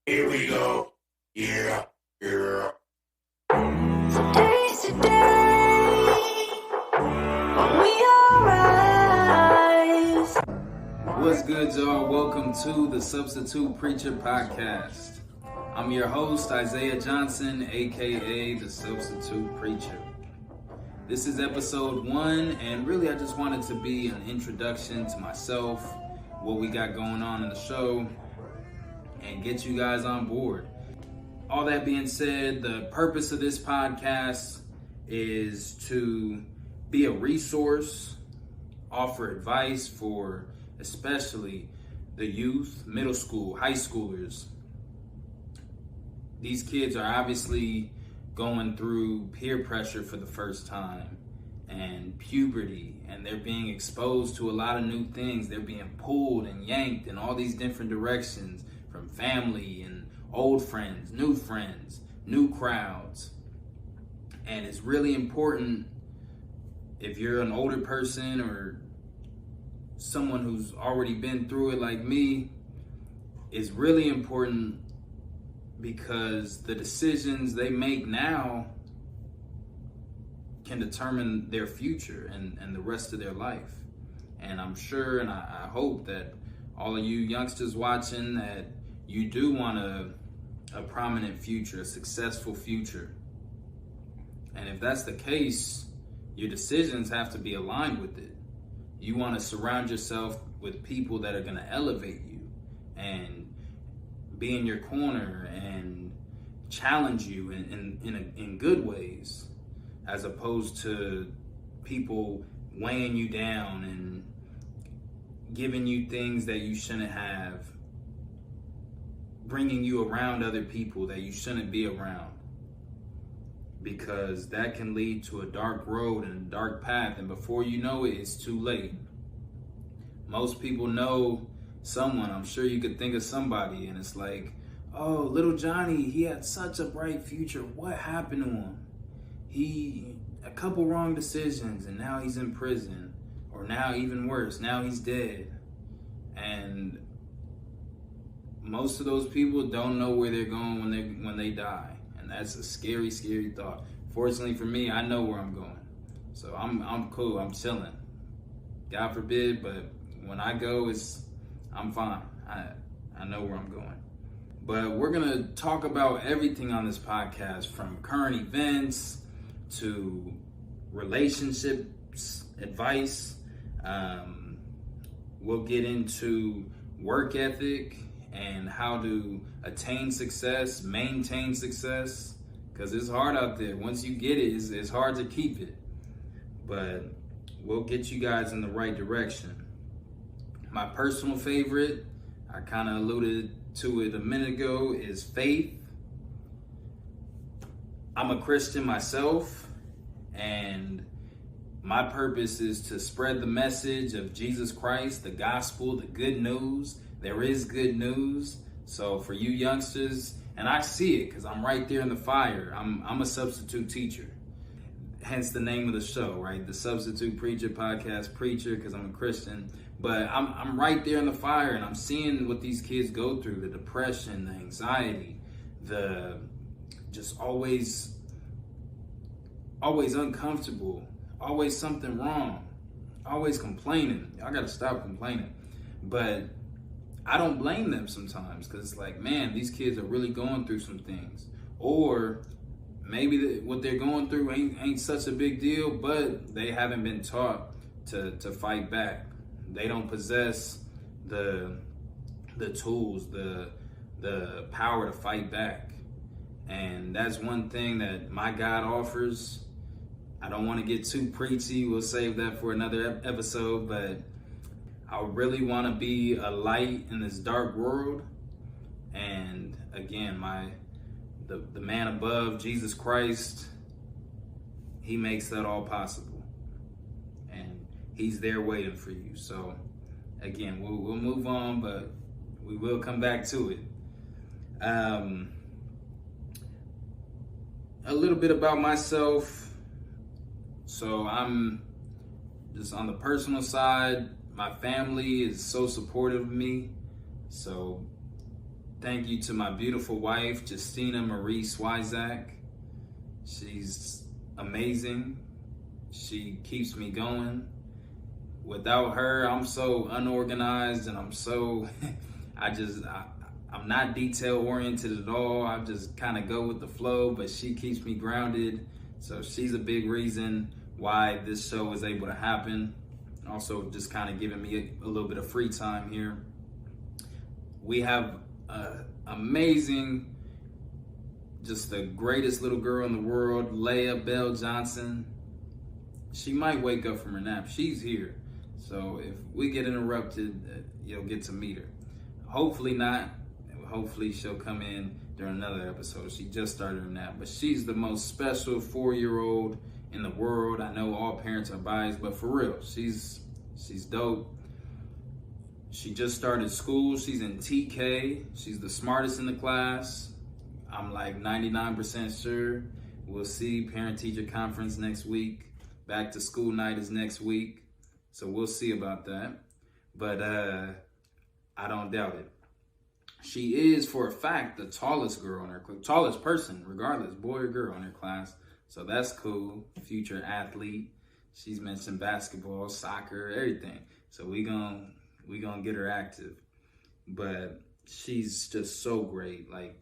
Here we go. Yeah, yeah. From day to day, when we arise. What's good, y'all? Welcome to the Substitute Preacher Podcast. I'm your host, Isaiah Johnson, aka the Substitute Preacher. This is episode 1, and really I just wanted to be an introduction to myself, what we got going on in the show, and get you guys on board. All that being said, the purpose of this podcast is to be a resource, offer advice for especially the youth, middle school, high schoolers. These kids are obviously going through peer pressure for the first time and puberty, and they're being exposed to a lot of new things. They're being pulled and yanked in all these different directions from family and old friends, new crowds. And it's really important, if you're an older person or someone who's already been through it like me, it's really important because the decisions they make now can determine their future and the rest of their life. And I'm sure and I hope that all of you youngsters watching, that you do want a prominent future, a successful future. And if that's the case, your decisions have to be aligned with it. You want to surround yourself with people that are going to elevate you and be in your corner and challenge you in good ways, as opposed to people weighing you down and giving you things that you shouldn't have, bringing you around other people that you shouldn't be around, because that can lead to a dark road and a dark path, and before you know it, it's too late. Most people know someone, I'm sure you could think of somebody, and it's like, oh, little Johnny, he had such a bright future. What happened to him? A couple wrong decisions, and now he's in prison, or now even worse, now he's dead. And most of those people don't know where they're going when they die, and that's a scary, scary thought. Fortunately for me, I know where I'm going, so I'm cool. I'm chilling. God forbid, but when I go, I'm fine. I know where I'm going. But we're gonna talk about everything on this podcast, from current events to relationships, advice. We'll get into work ethic and how to attain success, maintain success, because it's hard out there. Once you get it, it's hard to keep it. But we'll get you guys in the right direction. My personal favorite, I kind of alluded to it a minute ago, is faith. I'm a Christian myself, and my purpose is to spread the message of Jesus Christ, the gospel, the good news. There is good news. So for you youngsters, and I see it because I'm right there in the fire. I'm a substitute teacher. Hence the name of the show, right? The Substitute Preacher Podcast, preacher, because I'm a Christian. But I'm right there in the fire, and I'm seeing what these kids go through, the depression, the anxiety, the just always uncomfortable, always something wrong, always complaining. I gotta stop complaining. But I don't blame them sometimes, because it's like, man, these kids are really going through some things. Or maybe what they're going through ain't such a big deal, but they haven't been taught to fight back. They don't possess the tools, the power to fight back. And that's one thing that my God offers. I don't want to get too preachy. We'll save that for another episode, but I really want to be a light in this dark world. And again, the man above, Jesus Christ, he makes that all possible. And he's there waiting for you. So again, we'll move on, but we will come back to it. A little bit about myself. So I'm just on the personal side, my family is so supportive of me. So Thank you to my beautiful wife, Justina Marie Swizak. She's amazing. She keeps me going. Without her, I'm so unorganized and I'm so, I'm not detail oriented at all. I just kind of go with the flow, but she keeps me grounded. So she's a big reason why this show is able to happen. Also just kind of giving me a little bit of free time here. We have amazing, just the greatest little girl in the world, Leah Bell Johnson. She might wake up from her nap. She's here. So if we get interrupted, you'll get to meet her. Hopefully not. Hopefully she'll come in during another episode. She just started her nap, but she's the most special 4-year-old in the world. I know all parents are biased, but for real, she's dope. She just started school. She's in TK. She's the smartest in the class. I'm like 99% sure. We'll see. Parent-teacher conference next week. Back to school night is next week. So we'll see about that. But I don't doubt it. She is, for a fact, the tallest girl in her class. Tallest person, regardless, boy or girl in her class. So that's cool. Future athlete. She's mentioned basketball, soccer, everything. So we gonna get her active. But she's just so great. Like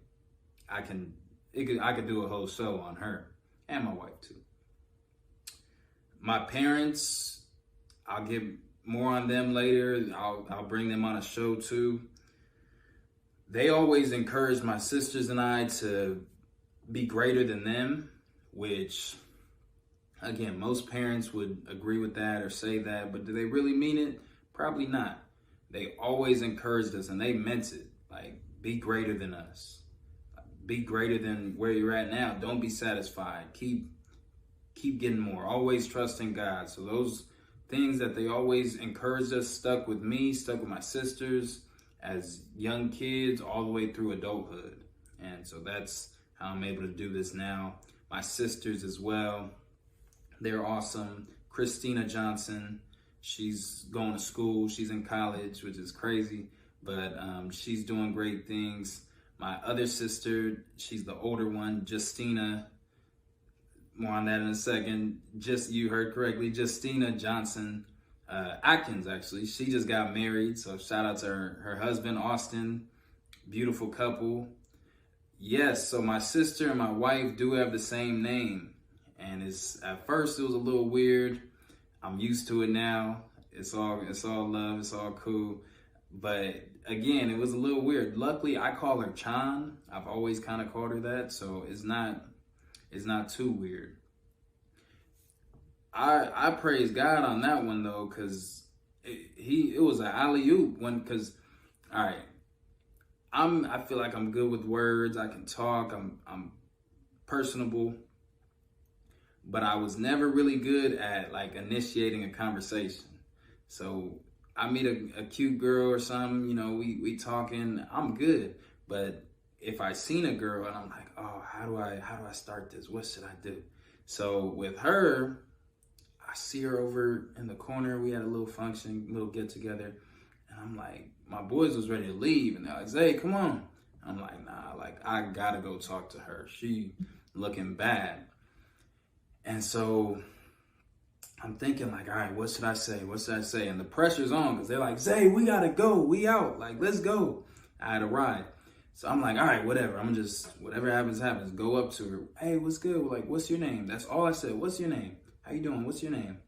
I could do a whole show on her and my wife too. My parents, I'll get more on them later. I'll bring them on a show too. They always encourage my sisters and I to be greater than them, which, again, most parents would agree with that or say that, but do they really mean it? Probably not. They always encouraged us, and they meant it. Like, be greater than us. Be greater than where you're at now. Don't be satisfied. Keep getting more. Always trust in God. So those things that they always encouraged us stuck with me, stuck with my sisters as young kids all the way through adulthood. And so that's how I'm able to do this now. My sisters as well. They're awesome. Christina Johnson, she's going to school. She's in college, which is crazy, but she's doing great things. My other sister, she's the older one, Justina. More on that in a second. You heard correctly, Justina Johnson Atkins, actually. She just got married, so shout out to her husband, Austin. Beautiful couple. Yes, so my sister and my wife do have the same name. And at first it was a little weird. I'm used to it now. It's all love, it's all cool. But again, it was a little weird. Luckily, I call her Chan. I've always kind of called her that, so it's not too weird. I praise God on that one though, because it was an alley-oop one. Because all right, I feel like I'm good with words. I can talk. I'm personable, but I was never really good at like initiating a conversation. So I meet a cute girl or something, we talking. I'm good, but if I seen a girl and I'm like, oh, how do I start this? What should I do? So with her, I see her over in the corner. We had a little function, little get together. And I'm like, my boys was ready to leave. And they're like, Zay, come on. I'm like, nah, I gotta go talk to her. She looking bad. And so I'm thinking like, all right, what should I say? What should I say? And the pressure's on because they're like, Zay, we gotta go. We out. Like, let's go. I had a ride. So I'm like, all right, whatever. I'm just, whatever happens, happens. Go up to her. Hey, what's good? Like, what's your name? That's all I said. What's your name? How you doing? What's your name?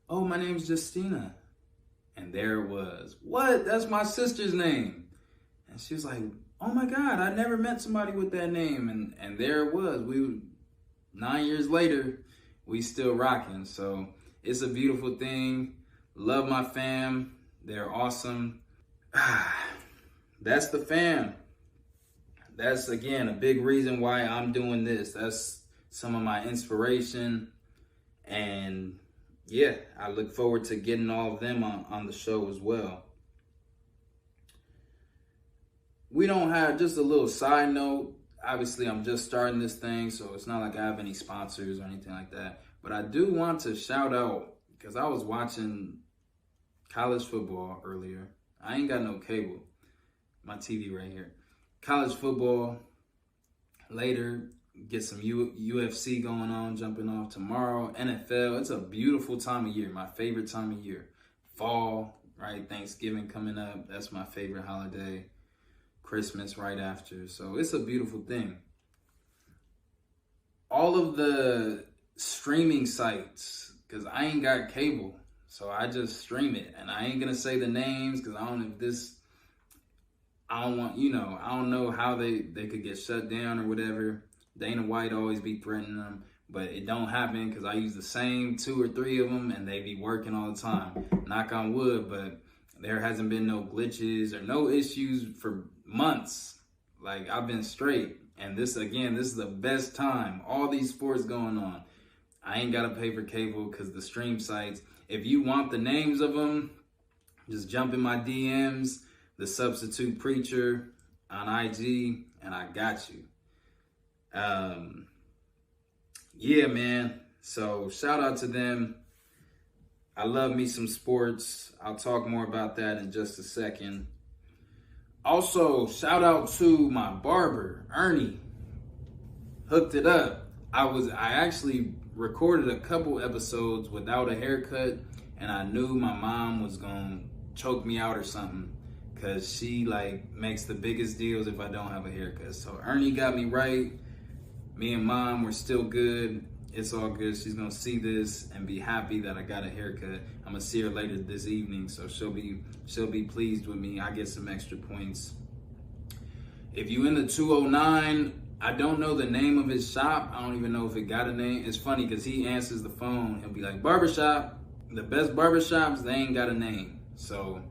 Oh, my name's Justina. And there it was. What? That's my sister's name. And she was like, oh my God, I never met somebody with that name. And there it was. 9 years later, we still rocking. So it's a beautiful thing. Love my fam. They're awesome. That's the fam. That's, again, a big reason why I'm doing this. That's some of my inspiration. And yeah, I look forward to getting all of them on the show as well. We don't have, just a little side note, obviously I'm just starting this thing, so it's not like I have any sponsors or anything like that. But I do want to shout out, because I was watching college football earlier. I ain't got no cable. my TV right here. College football. Later, get some UFC going on, jumping off tomorrow. NFL. It's a beautiful time of year. My favorite time of year. Fall, right? Thanksgiving coming up. That's my favorite holiday. Christmas right after. So it's a beautiful thing. All of the streaming sites, because I ain't got cable, so I just stream it. And I ain't going to say the names because I don't know if this, I don't want, I don't know how they could get shut down or whatever. Dana White always be threatening them, but it don't happen because I use the same 2 or 3 of them and they be working all the time. Knock on wood, but there hasn't been no glitches or no issues for months. Like, I've been straight. And this is the best time. All these sports going on. I ain't got to pay for cable because the stream sites, if you want the names of them, just jump in my DMs, The Substitute Preacher on IG, and I got you. Yeah, man. So shout out to them. I love me some sports. I'll talk more about that in just a second. Also, shout out to my barber, Ernie. Hooked it up. I actually recorded a couple episodes without a haircut, and I knew my mom was gonna choke me out or something, because she makes the biggest deals if I don't have a haircut. So Ernie got me right. Me and mom were still good. It's all good. She's gonna see this and be happy that I got a haircut. I'm gonna see her later this evening, so she'll be pleased with me. I get some extra points. If you in the 209, I don't know the name of his shop. I don't even know if it got a name. It's funny because he answers the phone. He'll be like, barbershop. The best barbershops, they ain't got a name. So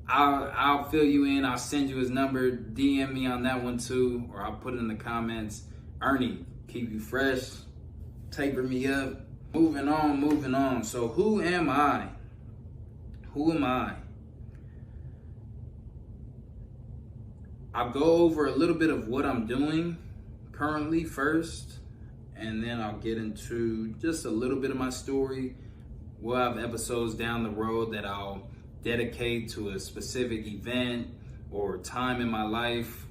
I'll fill you in. I'll send you his number. DM me on that one too, or I'll put it in the comments. Ernie, keep you fresh. Taper me up. Moving on. So who am I? I'll go over a little bit of what I'm doing currently first, and then I'll get into just a little bit of my story. We'll have episodes down the road that I'll dedicate to a specific event or time in my life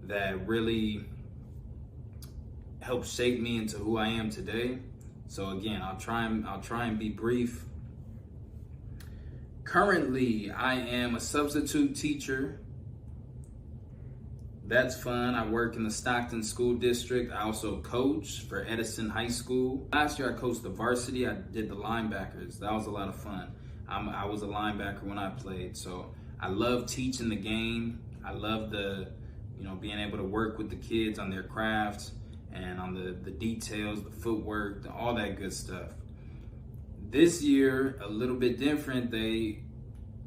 that really helped shape me into who I am today. So again, I'll try and be brief. Currently, I am a substitute teacher. That's fun. I work in the Stockton School District. I also coach for Edison High School. Last year, I coached the varsity. I did the linebackers. That was a lot of fun. I was a linebacker when I played. So I love teaching the game. I love being able to work with the kids on their crafts and on the details, the footwork, all that good stuff. This year, a little bit different. They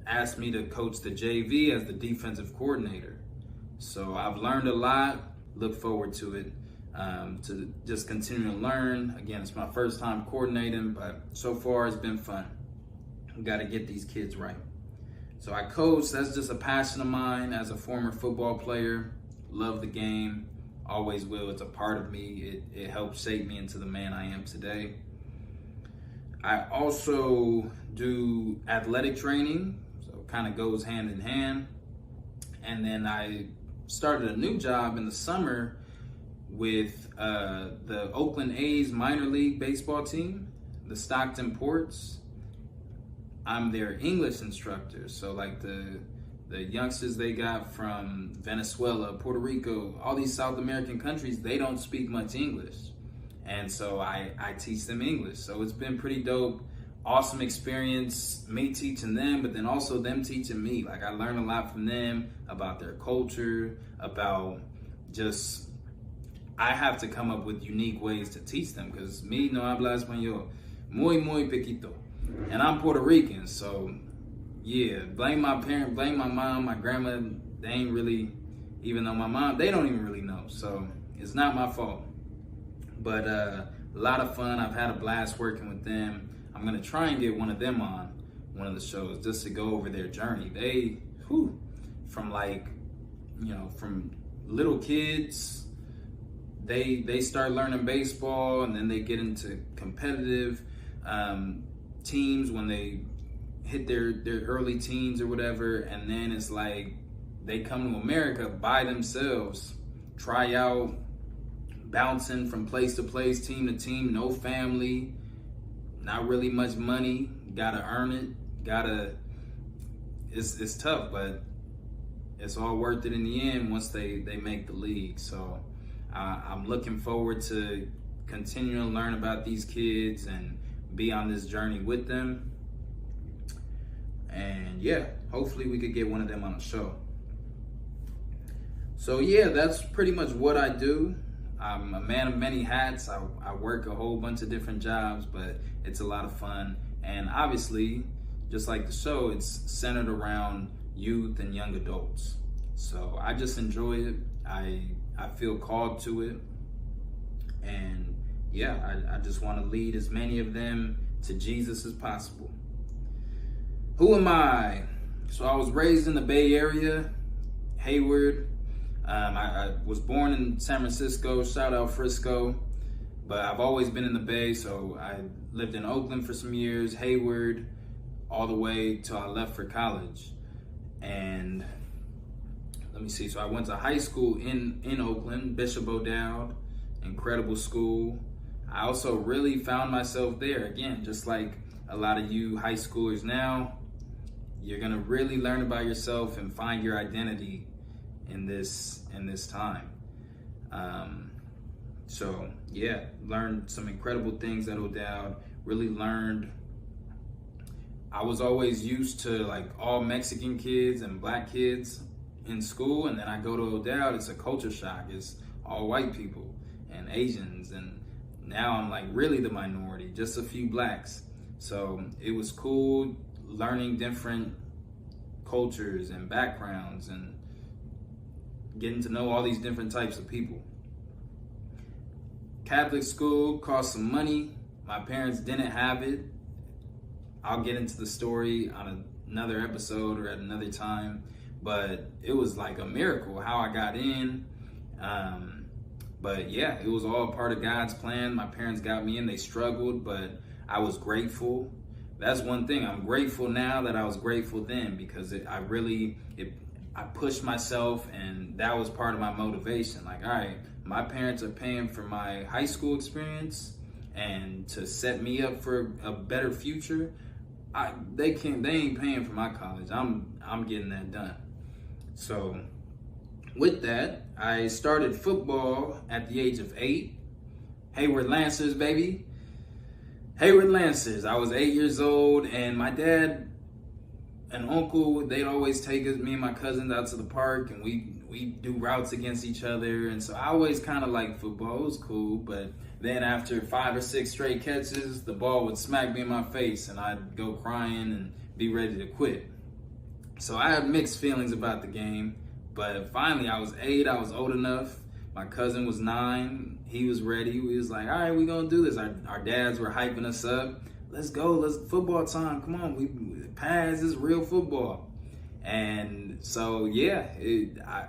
asked me to coach the JV as the defensive coordinator. So I've learned a lot. Look forward to it, to just continue to learn. Again, it's my first time coordinating, but so far it's been fun. Got to get these kids right. So I coach. That's just a passion of mine as a former football player. Love the game. Always will. It's a part of me. It helped shape me into the man I am today. I also do athletic training, so it kind of goes hand in hand. And then I started a new job in the summer with the Oakland A's minor league baseball team, the Stockton Ports. I'm their English instructor. So the youngsters they got from Venezuela, Puerto Rico, all these South American countries, they don't speak much English. And so I teach them English. So it's been pretty dope. Awesome experience, me teaching them, but then also them teaching me. I learned a lot from them about their culture, about just, I have to come up with unique ways to teach them because me no habla español muy poquito. And I'm Puerto Rican, so yeah, blame my parent, blame my mom, my grandma. They ain't really, even though my mom, they don't even really know. So it's not my fault. But a lot of fun. I've had a blast working with them. I'm gonna try and get one of them on one of the shows just to go over their journey. They, from from little kids, they start learning baseball and then they get into competitive teams when they hit their early teens or whatever, and then it's they come to America by themselves, try out, bouncing from place to place, team to team, no family, not really much money, gotta earn it, it's tough, but it's all worth it in the end once they make the league. So I'm looking forward to continuing to learn about these kids and be on this journey with them. And yeah, hopefully we could get one of them on the show. So yeah, that's pretty much what I do. I'm a man of many hats. I work a whole bunch of different jobs, but it's a lot of fun. And obviously, just like the show, it's centered around youth and young adults. So I just enjoy it. I feel called to it. And yeah, I just want to lead as many of them to Jesus as possible. Who am I? So I was raised in the Bay Area, Hayward. I was born in San Francisco, shout out Frisco, but I've always been in the Bay, so I lived in Oakland for some years, Hayward, all the way till I left for college. And let me see, so I went to high school in Oakland, Bishop O'Dowd, incredible school. I also really found myself there, again, just like a lot of you high schoolers now. You're gonna really learn about yourself and find your identity in this time. So yeah, learned some incredible things at O'Dowd. Really learned. I was always used to like all Mexican kids and black kids in school, and then I go to O'Dowd, it's a culture shock. It's all white people and Asians, and now I'm like really the minority, just a few blacks. So it was cool learning different cultures and backgrounds and getting to know all these different types of people. Catholic school cost some money. My parents didn't have it. I'll get into the story on another episode or at another time, but it was like a miracle how I got in. But yeah, it was all part of God's plan. My parents got me in, they struggled, but I was grateful. That's one thing, I'm grateful now that I was grateful then, because I pushed myself, and that was part of my motivation. Like, all right, my parents are paying for my high school experience and to set me up for a better future. They ain't paying for my college. I'm getting that done. So with that, I started football at the age of 8. Hayward Lancers, baby. Hayward Lancers. I was 8 years old, and my dad and uncle, they'd always take us, me and my cousins, out to the park, and we do routes against each other. And so I always kind of liked football. It was cool, but then after 5 or 6 straight catches, the ball would smack me in my face, and I'd go crying and be ready to quit. So I had mixed feelings about the game, but finally I was 8, I was old enough. My cousin was 9, he was ready. We was like, all right, we gonna do this. Our dads were hyping us up. Let's go, let's football time, come on, we pass, this is real football. And so yeah,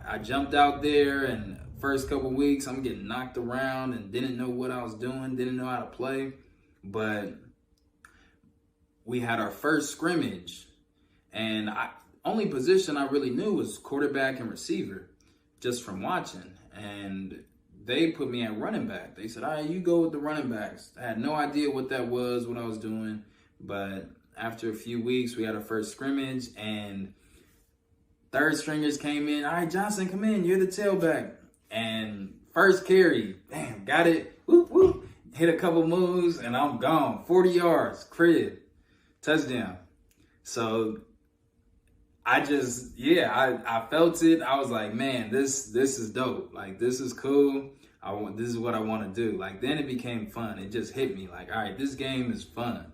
I jumped out there, and first couple weeks I'm getting knocked around and didn't know what I was doing, didn't know how to play. But we had our first scrimmage, and only position I really knew was quarterback and receiver, just from watching. And they put me at running back. They said, all right, you go with the running backs. I had no idea what that was, what I was doing. But after a few weeks, we had our first scrimmage, and third stringers came in. All right, Johnson, come in. You're the tailback. And first carry, bam, got it. Whoop, whoop. Hit a couple moves, and I'm gone. 40 yards, crib, touchdown. So I felt it. I was like, man, this is dope. Like, this is cool. This is what I want to do. Like, then it became fun. It just hit me like, all right, this game is fun.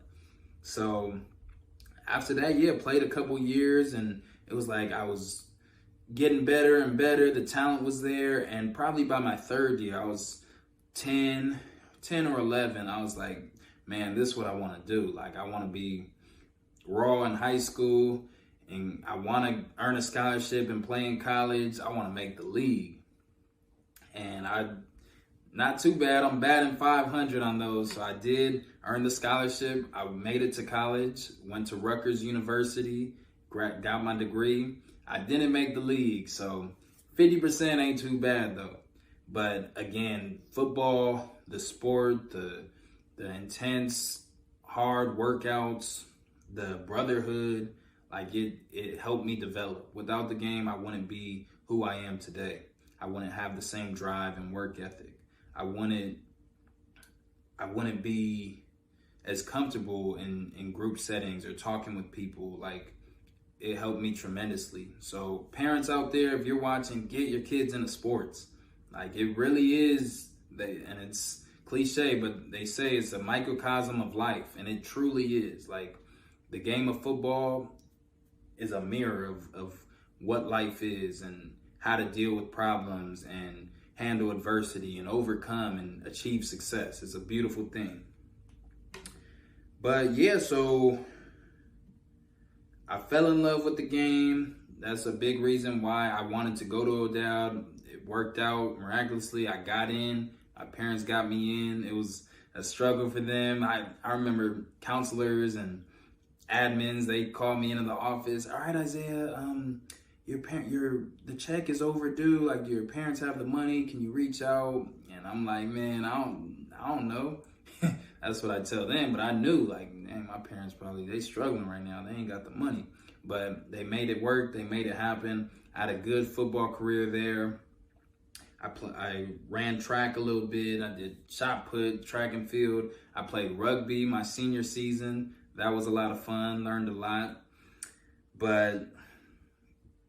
So after that, yeah, played a couple years, and it was like I was getting better and better. The talent was there, and probably by my third year, I was 10 or 11. I was like, man, this is what I want to do. Like, I want to be raw in high school, and I want to earn a scholarship and play in college. I want to make the league. And not too bad. I'm batting 500 on those. So I did earn the scholarship. I made it to college, went to Rutgers University, got my degree. I didn't make the league, so 50% ain't too bad though. But again, football, the sport, the intense, hard workouts, the brotherhood, like it helped me develop. Without the game, I wouldn't be who I am today. I wouldn't have the same drive and work ethic. I wouldn't be as comfortable in group settings or talking with people. Like, it helped me tremendously. So parents out there, if you're watching, get your kids into sports. Like, it really is, and it's cliche, but they say it's a microcosm of life, and it truly is. Like, the game of football is a mirror of what life is and how to deal with problems and handle adversity and overcome and achieve success. It's a beautiful thing. But yeah, so I fell in love with the game. That's a big reason why I wanted to go to O'Dowd. It worked out miraculously. I got in. My parents got me in. It was a struggle for them. I remember counselors and admins, they called me into the office. All right, Isaiah, the check is overdue. Like, your parents have the money. Can you reach out? And I'm like, man, I don't know. That's what I tell them. But I knew, like, man, my parents they struggling right now. They ain't got the money. But they made it work. They made it happen. I had a good football career there. I ran track a little bit. I did shot put, track and field. I played rugby my senior season. That was a lot of fun. Learned a lot. But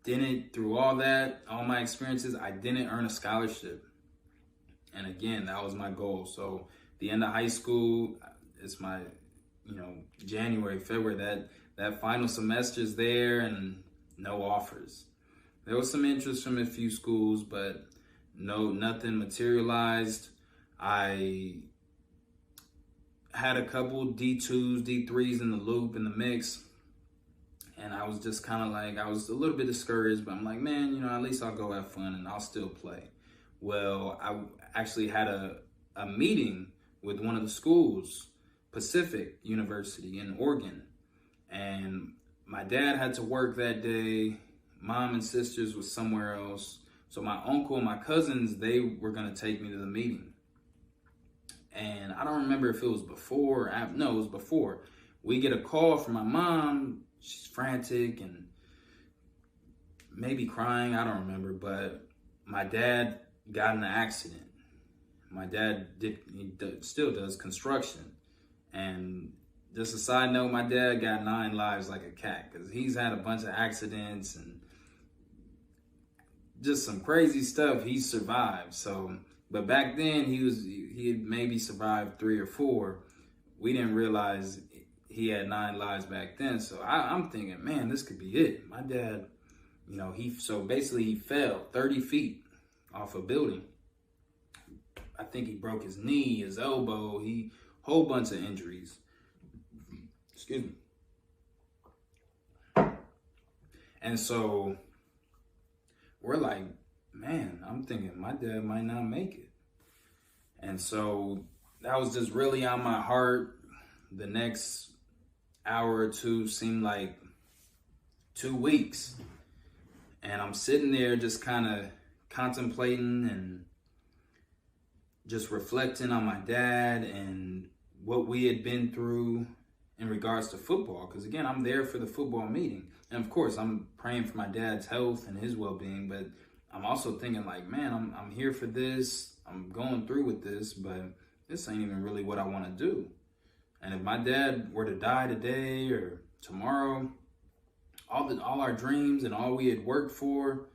through all that, all my experiences, I didn't earn a scholarship. And again, that was my goal. So the end of high school, it's my, January, February, that final semester's there, and no offers. There was some interest from a few schools, but nothing materialized. I had a couple D2s, D3s in the loop, in the mix. And I was just kind of like, I was a little bit discouraged, but I'm like, man, at least I'll go have fun and I'll still play. Well, I actually had a meeting with one of the schools, Pacific University in Oregon. And my dad had to work that day. Mom and sisters was somewhere else. So my uncle and my cousins, they were going to take me to the meeting. And I don't remember if it was before or after. No, it was before. We get a call from my mom. She's frantic and maybe crying. I don't remember. But my dad got in an accident. My dad still does construction. And just a side note, my dad got 9 lives like a cat, because he's had a bunch of accidents and just some crazy stuff. He survived. So, but back then he had maybe survived 3 or 4. We didn't realize he had 9 lives back then. So I'm thinking, man, this could be it. My dad, he fell 30 feet off a building. I think he broke his knee, his elbow, whole bunch of injuries. Excuse me. And so we're like, man, I'm thinking my dad might not make it. And so that was just really on my heart. The next hour or two seemed like 2 weeks. And I'm sitting there just kind of contemplating and just reflecting on my dad and what we had been through in regards to football. Because again, I'm there for the football meeting. And of course, I'm praying for my dad's health and his well-being. But I'm also thinking like, man, I'm here for this. I'm going through with this, but this ain't even really what I want to do. And if my dad were to die today or tomorrow, all our dreams and all we had worked for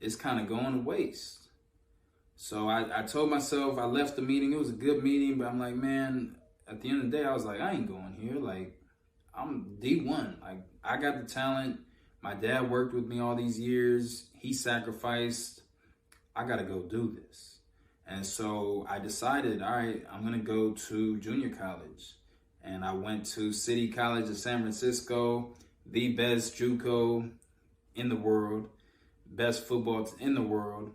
is kind of going to waste. So I told myself, I left the meeting. It was a good meeting, but I'm like, man, at the end of the day, I was like, I ain't going here. Like, I'm D1. Like, I got the talent. My dad worked with me all these years. He sacrificed. I got to go do this. And so I decided, all right, I'm going to go to junior college. And I went to City College of San Francisco, the best JUCO in the world, best football in the world.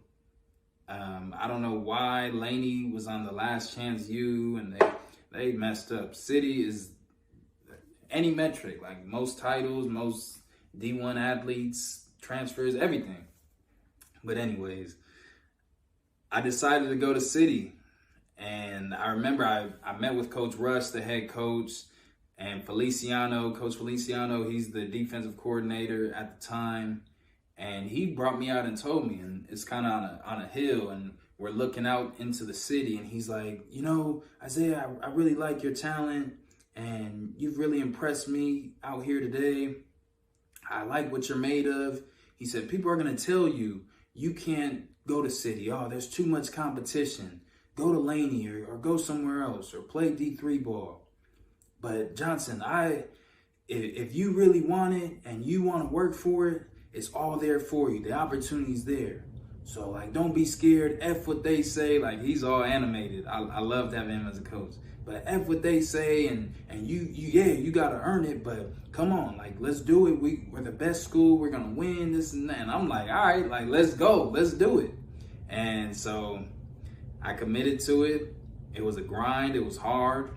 I don't know why Laney was on the Last Chance U and they messed up. City is any metric, like most titles, most D1 athletes, transfers, everything. But anyways, I decided to go to City. And I remember I met with Coach Rush, the head coach, and Coach Feliciano, he's the defensive coordinator at the time. And he brought me out and told me, and it's kind of on a hill, and we're looking out into the city. And he's like, Isaiah, I really like your talent, and you've really impressed me out here today. I like what you're made of. He said, people are going to tell you, you can't go to City. Oh, there's too much competition. Go to Laney or go somewhere else or play D3 ball. But Johnson, if you really want it and you want to work for it, it's all there for you. The opportunity's there. So, don't be scared. F what they say. He's all animated. I love having him as a coach. But F what they say, and you got to earn it. But come on, let's do it. We're the best school. We're going to win this and that. And I'm like, all right, let's go. Let's do it. And so I committed to it. It was a grind. It was hard.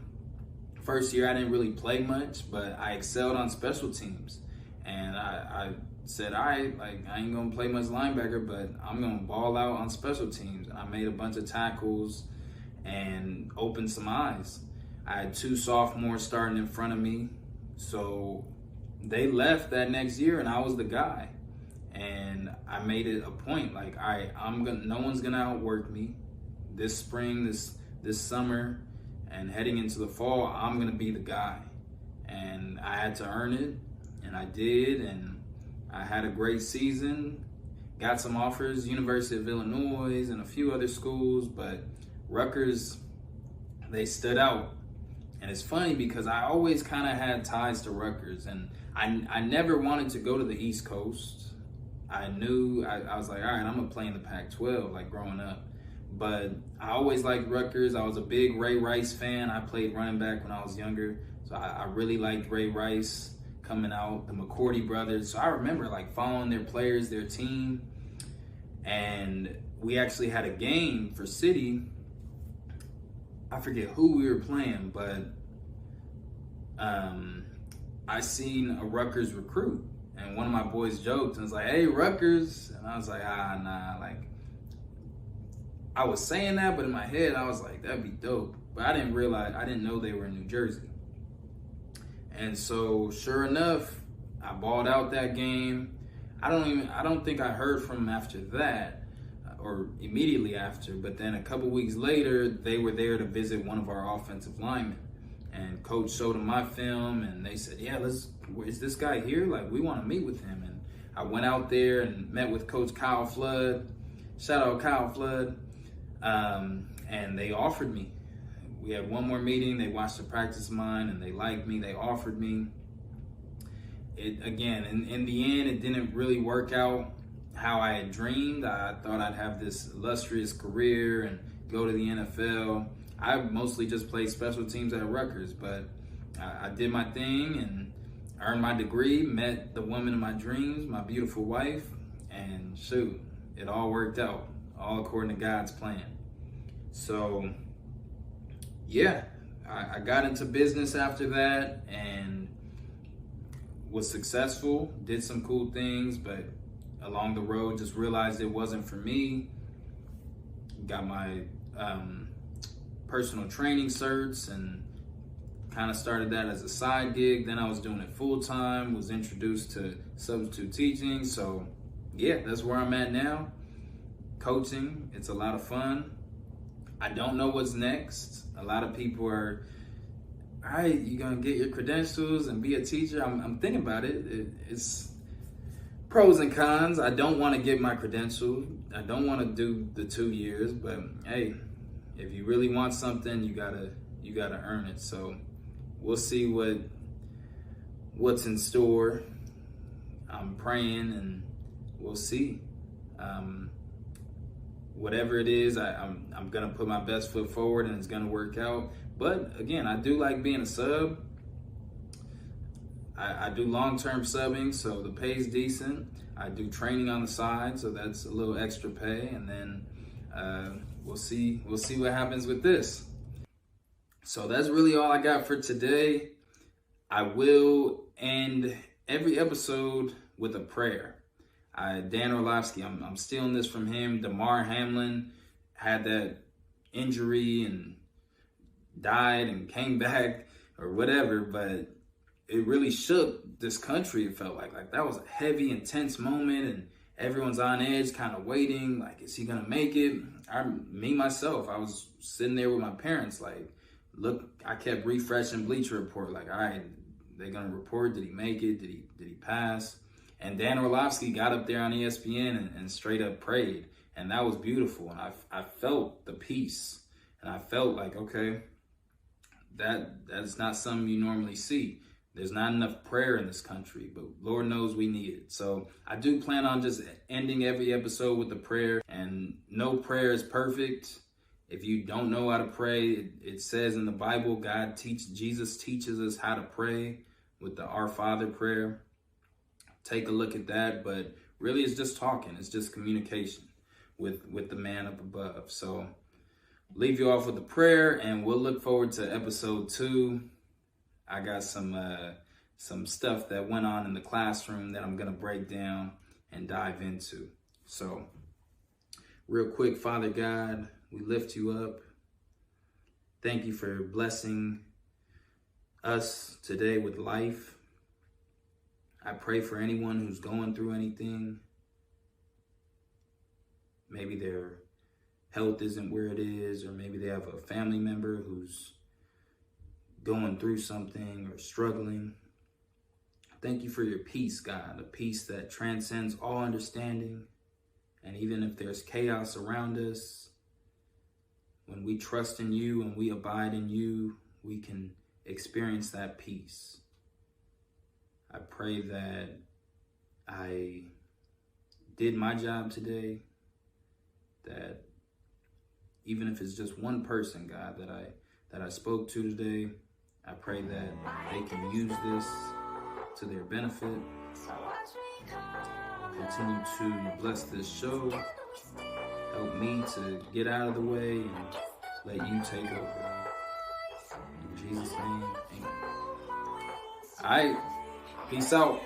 First year, I didn't really play much, but I excelled on special teams. And I said, all right, I ain't going to play much linebacker, but I'm going to ball out on special teams. And I made a bunch of tackles and opened some eyes. I had 2 sophomores starting in front of me. So they left that next year, and I was the guy. And I made it a point, all right, no one's going to outwork me. This spring, this summer, and heading into the fall, I'm going to be the guy. And I had to earn it, and I did, and I had a great season. Got some offers, University of Illinois and a few other schools, but Rutgers, they stood out. And it's funny because I always kind of had ties to Rutgers, and I never wanted to go to the East Coast. I knew, I was like, all right, I'm going to play in the Pac-12, growing up. But I always liked Rutgers. I was a big Ray Rice fan. I played running back when I was younger. So I really liked Ray Rice coming out, the McCourty brothers. So I remember following their players, their team. And we actually had a game for City. I forget who we were playing, but I seen a Rutgers recruit. And one of my boys joked and was like, hey, Rutgers. And I was like, nah, I was saying that, but in my head, I was like, that'd be dope. But I didn't know they were in New Jersey. And so, sure enough, I balled out that game. I don't think I heard from them after that, or immediately after. But then a couple weeks later, they were there to visit one of our offensive linemen. And coach showed them my film, and they said, yeah, is this guy here? We want to meet with him. And I went out there and met with Coach Kyle Flood. Shout out Kyle Flood. And they offered me. We had one more meeting. They watched the practice of mine, and they liked me. They offered me. In the end, it didn't really work out how I had dreamed. I thought I'd have this illustrious career and go to the NFL. I mostly just played special teams at Rutgers, but I did my thing and earned my degree, met the woman of my dreams, my beautiful wife, and shoot, it all worked out, all according to God's plan. So, yeah, I got into business after that and was successful, did some cool things, but along the road just realized it wasn't for me. Got my personal training certs and kind of started that as a side gig. Then I was doing it full time, was introduced to substitute teaching. So yeah, that's where I'm at now. Coaching, it's a lot of fun. I don't know what's next. A lot of people are, all right, you're gonna get your credentials and be a teacher. I'm thinking about it. It's pros and cons. I don't want to get my credential. I don't want to do the 2 years, but hey, if you really want something, you gotta earn it. So we'll see what's in store. I'm praying and we'll see. Whatever it is, I'm gonna put my best foot forward and it's gonna work out. But again, I do like being a sub. I do long-term subbing, so the pay is decent. I do training on the side, so that's a little extra pay, and then we'll see what happens with this. So that's really all I got for today. I will end every episode with a prayer. Dan Orlovsky, I'm stealing this from him. Damar Hamlin had that injury and died and came back or whatever, but it really shook this country. It felt like that was a heavy, intense moment, and everyone's on edge, kind of waiting. Like, is he gonna make it? Myself, I was sitting there with my parents. Like, look, I kept refreshing Bleacher Report. Like, all right, they're gonna report. Did he make it? Did he pass? And Dan Orlovsky got up there on ESPN and straight up prayed, and that was beautiful. And I felt the peace, and I felt like, okay, that's not something you normally see. There's not enough prayer in this country, but Lord knows we need it. So I do plan on just ending every episode with a prayer, and no prayer is perfect. If you don't know how to pray, it says in the Bible, Jesus teaches us how to pray with the Our Father prayer. Take a look at that, but really it's just talking. It's just communication with the man up above. So leave you off with a prayer, and we'll look forward to episode 2. I got some stuff that went on in the classroom that I'm going to break down and dive into. So real quick, Father God, we lift you up. Thank you for blessing us today with life. I pray for anyone who's going through anything. Maybe their health isn't where it is, or maybe they have a family member who's going through something or struggling. Thank you for your peace, God, a peace that transcends all understanding. And even if there's chaos around us, when we trust in you and we abide in you, we can experience that peace. I pray that I did my job today, that even if it's just one person, God, that I spoke to today, I pray that they can use this to their benefit. Continue to bless this show. Help me to get out of the way and let you take over. In Jesus' name, amen. All right, peace out.